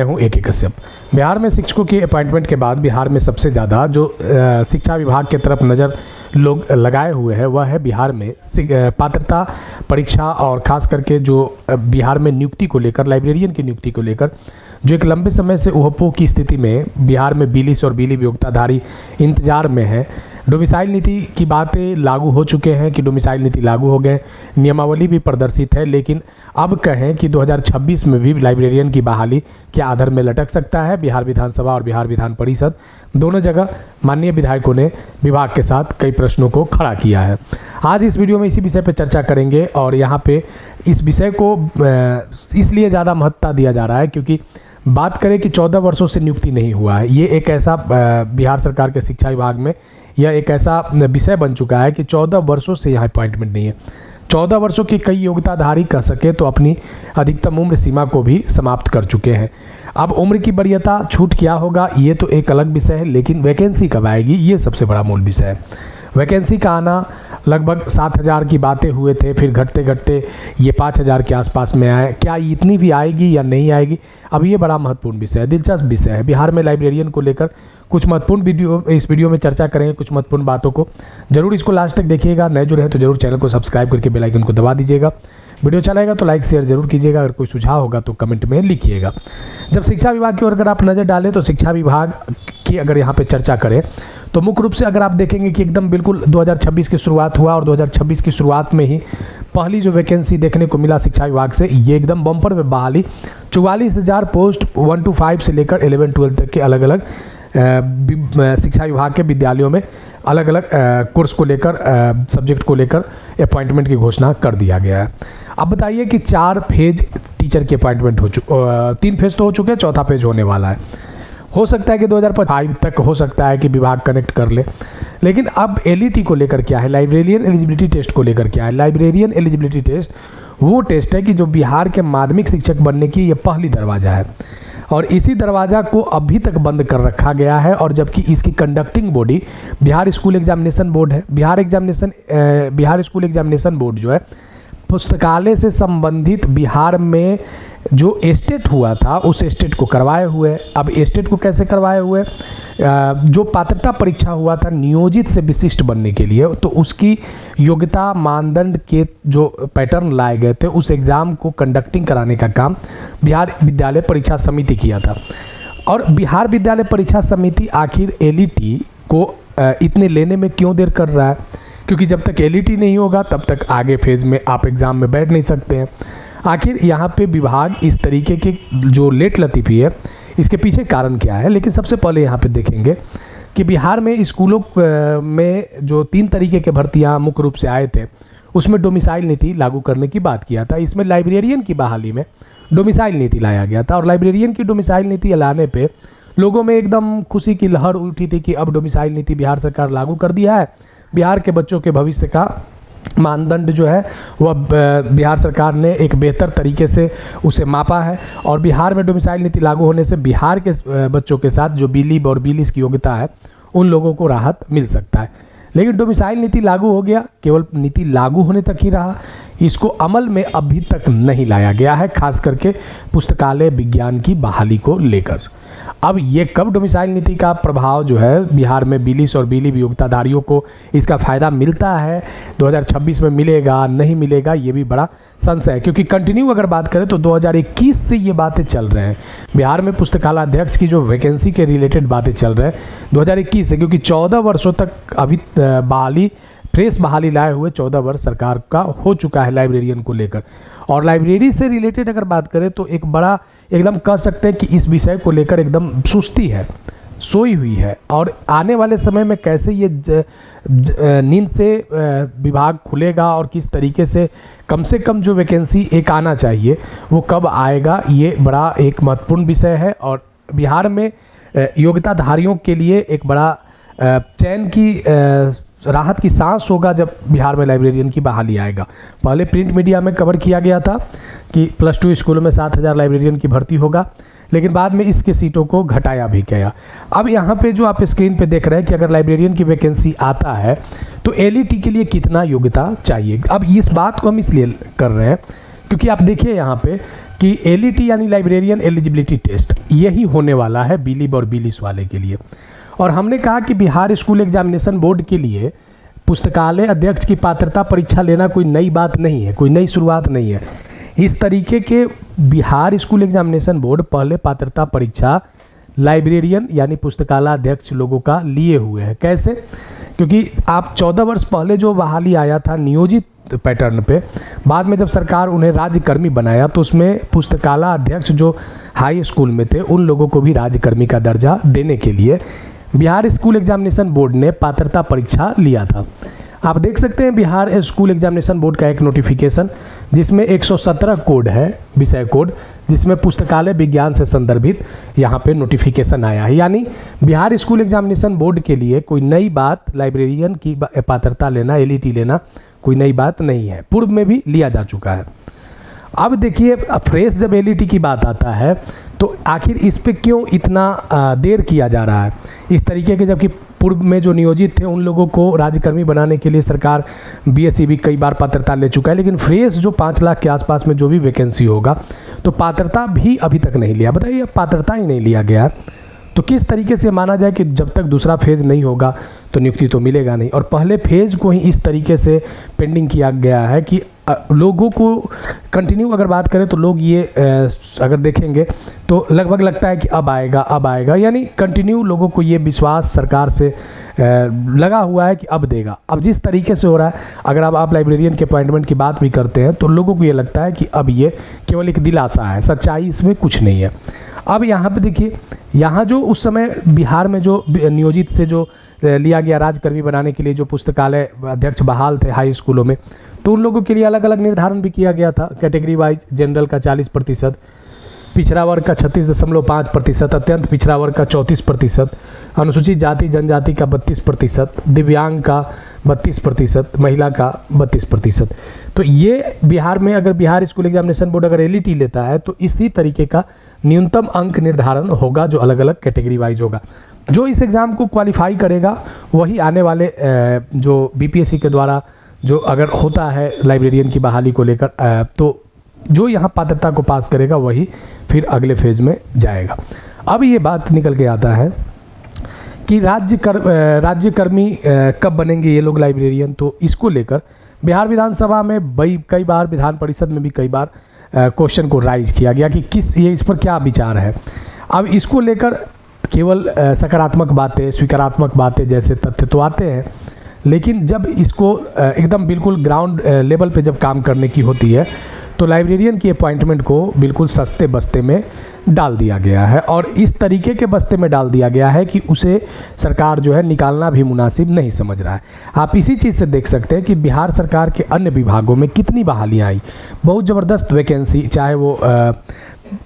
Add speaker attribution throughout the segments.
Speaker 1: मैं हूँ AK कश्यप। बिहार में शिक्षकों की अपॉइंटमेंट के बाद बिहार में सबसे ज़्यादा जो शिक्षा विभाग की तरफ नज़र लोग लगाए हुए हैं वह है बिहार में पात्रता परीक्षा और ख़ास करके जो बिहार में नियुक्ति को लेकर, लाइब्रेरियन की नियुक्ति को लेकर जो एक लंबे समय से ऊहापोह की स्थिति में बिहार में बीलिस और बीली योग्यताधारी इंतजार में है। डोमिसाइल नीति की बातें लागू हो चुके हैं कि डोमिसाइल नीति लागू हो गए, नियमावली भी प्रदर्शित है, लेकिन अब कहें कि 2026 में भी लाइब्रेरियन की बहाली क्या आधर में लटक सकता है। बिहार विधानसभा और बिहार विधान परिषद दोनों जगह माननीय विधायकों ने विभाग के साथ कई प्रश्नों को खड़ा किया है। आज इस वीडियो में इसी विषय पर चर्चा करेंगे और यहाँ पे इस विषय को इसलिए ज़्यादा महत्ता दिया जा रहा है क्योंकि बात करें कि 14 वर्षों से नियुक्ति नहीं हुआ है। ये एक ऐसा बिहार सरकार के शिक्षा विभाग में यह एक ऐसा विषय बन चुका है कि 14 वर्षों से यहाँ अपॉइंटमेंट नहीं है। 14 वर्षों के कई योग्यताधारी कह सके तो अपनी अधिकतम उम्र सीमा को भी समाप्त कर चुके हैं। अब उम्र की वरीयता छूट क्या होगा ये तो एक अलग विषय है, लेकिन वैकेंसी कब आएगी ये सबसे बड़ा मूल विषय है। वैकेंसी का आना लगभग 7,000 की बातें हुए थे, फिर घटते घटते ये 5,000 के आसपास में आए। क्या इतनी भी आएगी या नहीं आएगी, अब ये बड़ा महत्वपूर्ण विषय है, दिलचस्प विषय है। बिहार में लाइब्रेरियन को लेकर कुछ महत्वपूर्ण इस वीडियो में चर्चा करेंगे, कुछ महत्वपूर्ण बातों को। जरूर इसको लास्ट तक देखिएगा। नए जो रहे तो जरूर चैनल को सब्सक्राइब करके बेल आइकन को दबा दीजिएगा। वीडियो अच्छा लगेगा तो लाइक शेयर जरूर कीजिएगा। अगर कोई सुझाव होगा तो कमेंट में लिखिएगा। जब शिक्षा विभाग की ओर अगर आप नज़र डालें तो शिक्षा विभाग की अगर यहाँ पे चर्चा करें तो मुख्य रूप से अगर आप देखेंगे कि एकदम बिल्कुल 2026 की शुरुआत हुआ और 2026 की शुरुआत में ही पहली जो वैकेंसी देखने को मिला शिक्षा विभाग से, ये एकदम बम्पर में बहाली 44,000 पोस्ट 1 to 5 से लेकर 11-12 तक के अलग अलग शिक्षा विभाग के विद्यालयों में अलग अलग कोर्स को लेकर, सब्जेक्ट को लेकर अपॉइंटमेंट की घोषणा कर दिया गया है। अब बताइए कि 4 फेज टीचर की अपॉइंटमेंट 3 फेज तो हो चुके हैं, 4था फेज होने वाला है। हो सकता है कि 2025 तक हो सकता है कि विभाग कनेक्ट कर ले, लेकिन अब LET को लेकर क्या है, लाइब्रेरियन एलिजिबिलिटी टेस्ट को लेकर क्या है। लाइब्रेरियन एलिजिबिलिटी टेस्ट वो टेस्ट है कि जो बिहार के माध्यमिक शिक्षक बनने की ये पहली दरवाज़ा है और इसी दरवाज़ा को अभी तक बंद कर रखा गया है। और जबकि इसकी conducting body Bihar school examination board है। बिहार स्कूल एग्जामिनेशन बोर्ड जो है पुस्तकालय से संबंधित बिहार में जो एस्टेट हुआ था उस एस्टेट को करवाए हुए। अब एस्टेट को कैसे करवाए हुए, जो पात्रता परीक्षा हुआ था नियोजित से विशिष्ट बनने के लिए, तो उसकी योग्यता मानदंड के जो पैटर्न लाए गए थे उस एग्ज़ाम को कंडक्टिंग कराने का काम बिहार विद्यालय परीक्षा समिति किया था। और बिहार विद्यालय परीक्षा समिति आखिर LET को इतने लेने में क्यों देर कर रहा है, क्योंकि जब तक LET नहीं होगा तब तक आगे फेज़ में आप एग्ज़ाम में बैठ नहीं सकते हैं। आखिर यहाँ पे विभाग इस तरीके के जो लेट लतीफ़ी है इसके पीछे कारण क्या है। लेकिन सबसे पहले यहाँ पे देखेंगे कि बिहार में स्कूलों में जो 3 तरीके के भर्तियाँ मुख्य रूप से आए थे उसमें डोमिसाइल नीति लागू करने की बात किया था। इसमें लाइब्रेरियन की बहाली में डोमिसाइल नीति लाया गया था और लाइब्रेरियन की डोमिसाइल नीति लाने पर लोगों में एकदम खुशी की लहर उठी थी कि अब डोमिसाइल नीति बिहार सरकार लागू कर दिया है। बिहार के बच्चों के भविष्य का मानदंड जो है वह बिहार सरकार ने एक बेहतर तरीके से उसे मापा है और बिहार में डोमिसाइल नीति लागू होने से बिहार के बच्चों के साथ जो बीली और बीलिस की योग्यता है उन लोगों को राहत मिल सकता है। लेकिन डोमिसाइल नीति लागू हो गया, केवल नीति लागू होने तक ही रहा, इसको अमल में अभी तक नहीं लाया गया है, खास करके पुस्तकालय विज्ञान की बहाली को लेकर। अब ये कब डोमिसाइल नीति का प्रभाव जो है बिहार में बीलिस और बीली योग्यताधारियों को इसका फ़ायदा मिलता है, 2026 में मिलेगा नहीं मिलेगा ये भी बड़ा संशय है। क्योंकि कंटिन्यू अगर बात करें तो 2021 से ये बातें चल रहे हैं। बिहार में पुस्तकालय अध्यक्ष की जो वैकेंसी के रिलेटेड बातें चल रहे हैं 2021 से, क्योंकि 14 वर्षों तक अभी फ्रेश बहाली लाए हुए 14 वर्ष सरकार का हो चुका है लाइब्रेरियन को लेकर। और लाइब्रेरी से रिलेटेड अगर बात करें तो एक बड़ा एकदम कह सकते हैं कि इस विषय को लेकर एकदम सुस्ती है, सोई हुई है और आने वाले समय में कैसे ये नींद से विभाग खुलेगा और किस तरीके से कम जो वैकेंसी एक आना चाहिए वो कब आएगा, ये बड़ा एक महत्वपूर्ण विषय है। और बिहार में योग्यताधारियों के लिए एक बड़ा चैन की राहत की सांस होगा जब बिहार में लाइब्रेरियन की बहाली आएगा। पहले प्रिंट मीडिया में कवर किया गया था कि +2 स्कूलों में 7,000 लाइब्रेरियन की भर्ती होगा, लेकिन बाद में इसके सीटों को घटाया भी गया। अब यहाँ पे जो आप स्क्रीन पे देख रहे हैं कि अगर लाइब्रेरियन की वैकेंसी आता है तो LET के लिए कितना योग्यता चाहिए। अब इस बात को हम इसलिए कर रहे हैं क्योंकि आप देखिए यहाँ पे कि एलईटी यानी लाइब्रेरियन एलिजिबिलिटी टेस्ट यही होने वाला है बिलीव और बिलिस वाले के लिए। और हमने कहा कि बिहार स्कूल एग्जामिनेशन बोर्ड के लिए पुस्तकालय अध्यक्ष की पात्रता परीक्षा लेना कोई नई बात नहीं है, कोई नई शुरुआत नहीं है। इस तरीके के बिहार स्कूल एग्जामिनेशन बोर्ड पहले पात्रता परीक्षा लाइब्रेरियन यानी पुस्तकालय अध्यक्ष लोगों का लिए हुए हैं। कैसे? क्योंकि आप 14 वर्ष पहले जो बहाली आया था नियोजित पैटर्न पे, बाद में जब सरकार उन्हें राज्यकर्मी बनाया तो उसमें पुस्तकालय अध्यक्ष जो हाई स्कूल में थे उन लोगों को भी राज्यकर्मी का दर्जा देने के लिए बिहार स्कूल एग्जामिनेशन बोर्ड ने पात्रता परीक्षा लिया था। आप देख सकते हैं बिहार स्कूल एग्जामिनेशन बोर्ड का एक नोटिफिकेशन जिसमें 117 कोड है, विषय कोड, जिसमें पुस्तकालय विज्ञान से संदर्भित यहाँ पे नोटिफिकेशन आया है। यानी बिहार स्कूल एग्जामिनेशन बोर्ड के लिए कोई नई बात लाइब्रेरियन की पात्रता लेना, एलईटी लेना कोई नई बात नहीं है, पूर्व में भी लिया जा चुका है। अब देखिए फ्रेश जब एलईटी की बात आता है तो आखिर इस पे क्यों इतना देर किया जा रहा है इस तरीके के, जबकि पूर्व में जो नियोजित थे उन लोगों को राज्यकर्मी बनाने के लिए सरकार बीएससी भी कई बार पात्रता ले चुका है, लेकिन फ्रेश जो 5 लाख के आसपास में जो भी वैकेंसी होगा तो पात्रता भी अभी तक नहीं लिया। बताइए पात्रता ही नहीं लिया गया तो किस तरीके से माना जाए कि जब तक दूसरा फेज़ नहीं होगा तो नियुक्ति तो मिलेगा नहीं। और पहले फेज़ को ही इस तरीके से पेंडिंग किया गया है कि लोगों को कंटिन्यू अगर बात करें तो लोग ये अगर देखेंगे तो लगभग लगता है कि अब आएगा, यानी कंटिन्यू लोगों को ये विश्वास सरकार से लगा हुआ है कि अब देगा। अब जिस तरीके से हो रहा है, अगर आप लाइब्रेरियन के अपॉइंटमेंट की बात भी करते हैं तो लोगों को ये लगता है कि अब ये केवल एक दिलासा है, सच्चाई इसमें कुछ नहीं है। अब यहाँ पे देखिए, यहाँ जो उस समय बिहार में जो नियोजित से जो लिया गया राज्यकर्मी बनाने के लिए जो पुस्तकालय अध्यक्ष बहाल थे हाई स्कूलों में, तो उन लोगों के लिए अलग अलग निर्धारण भी किया गया था। कैटेगरी वाइज जनरल का 40%, पिछड़ा वर्ग का 36.5%, अत्यंत पिछड़ा वर्ग का 34%, अनुसूचित जाति जनजाति का 32%, दिव्यांग का 32%, महिला का 32%। तो ये बिहार में अगर बिहार स्कूल एग्जामिनेशन बोर्ड अगर एलईटी लेता है तो इसी तरीके का न्यूनतम अंक निर्धारण होगा जो अलग अलग कैटेगरी वाइज होगा। जो इस एग्ज़ाम को क्वालिफाई करेगा वही आने वाले जो बीपीएससी के द्वारा जो अगर होता है लाइब्रेरियन की बहाली को लेकर तो जो यहाँ पात्रता को पास करेगा वही फिर अगले फेज़ में जाएगा। अब ये बात निकल के आता है कि राज्यकर्मी कब बनेंगे ये लोग लाइब्रेरियन, तो इसको लेकर बिहार विधानसभा में कई बार, विधान परिषद में भी कई बार क्वेश्चन को राइज किया गया कि इस पर क्या विचार है। अब इसको लेकर केवल सकारात्मक बातें, स्वीकारात्मक बातें जैसे तथ्य तो आते हैं, लेकिन जब इसको एकदम बिल्कुल ग्राउंड लेवल पे जब काम करने की होती है तो लाइब्रेरियन की अपॉइंटमेंट को बिल्कुल सस्ते बस्ते में डाल दिया गया है। और इस तरीके के बस्ते में डाल दिया गया है कि उसे सरकार जो है निकालना भी मुनासिब नहीं समझ रहा है। आप इसी चीज़ से देख सकते हैं कि बिहार सरकार के अन्य विभागों में कितनी बहालियाँ आई, बहुत ज़बरदस्त वैकेंसी, चाहे वो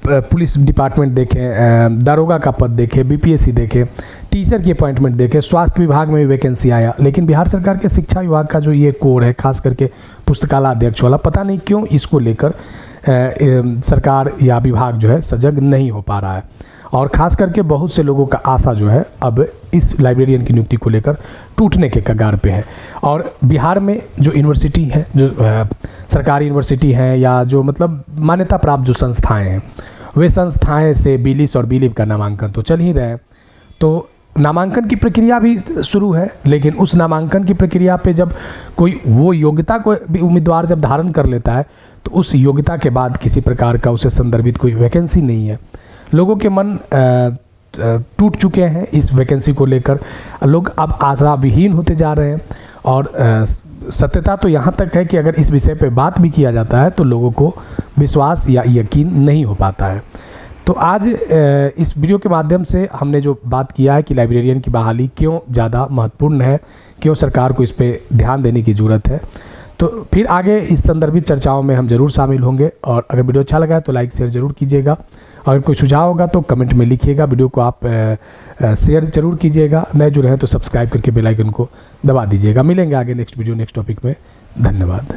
Speaker 1: पुलिस डिपार्टमेंट देखें, दारोगा का पद देखें, बीपीएससी देखें, टीचर की अपॉइंटमेंट देखें, स्वास्थ्य विभाग में भी वैकेंसी आया। लेकिन बिहार सरकार के शिक्षा विभाग का जो ये कोड है, खास करके पुस्तकालय अध्यक्ष वाला, पता नहीं क्यों इसको लेकर सरकार या विभाग जो है सजग नहीं हो पा रहा है। और ख़ास करके बहुत से लोगों का आशा जो है अब इस लाइब्रेरियन की नियुक्ति को लेकर टूटने के कगार पे है। और बिहार में जो यूनिवर्सिटी है, जो सरकारी यूनिवर्सिटी हैं या जो मतलब मान्यता प्राप्त जो संस्थाएं हैं, वे संस्थाएं से बिलिस और बिलीव का नामांकन तो चल ही रहे हैं। तो नामांकन की प्रक्रिया भी शुरू है, लेकिन उस नामांकन की प्रक्रिया पे जब कोई वो योग्यता को उम्मीदवार जब धारण कर लेता है तो उस योग्यता के बाद किसी प्रकार का उसे संदर्भित कोई वैकेंसी नहीं है। लोगों के मन टूट चुके हैं इस वैकेंसी को लेकर, लोग अब आशा विहीन होते जा रहे हैं। और सत्यता तो यहाँ तक है कि अगर इस विषय पे बात भी किया जाता है तो लोगों को विश्वास या यकीन नहीं हो पाता है। तो आज इस वीडियो के माध्यम से हमने जो बात किया है कि लाइब्रेरियन की बहाली क्यों ज़्यादा महत्वपूर्ण है, क्यों सरकार को इस पर ध्यान देने की ज़रूरत है, तो फिर आगे इस संदर्भित चर्चाओं में हम ज़रूर शामिल होंगे। और अगर वीडियो अच्छा लगा है तो लाइक शेयर ज़रूर कीजिएगा। अगर कोई सुझाव होगा तो कमेंट में लिखिएगा। वीडियो को आप शेयर ज़रूर कीजिएगा। नए जुड़े हैं तो सब्सक्राइब करके बेल आइकन को दबा दीजिएगा। मिलेंगे आगे नेक्स्ट वीडियो नेक्स्ट टॉपिक में। धन्यवाद।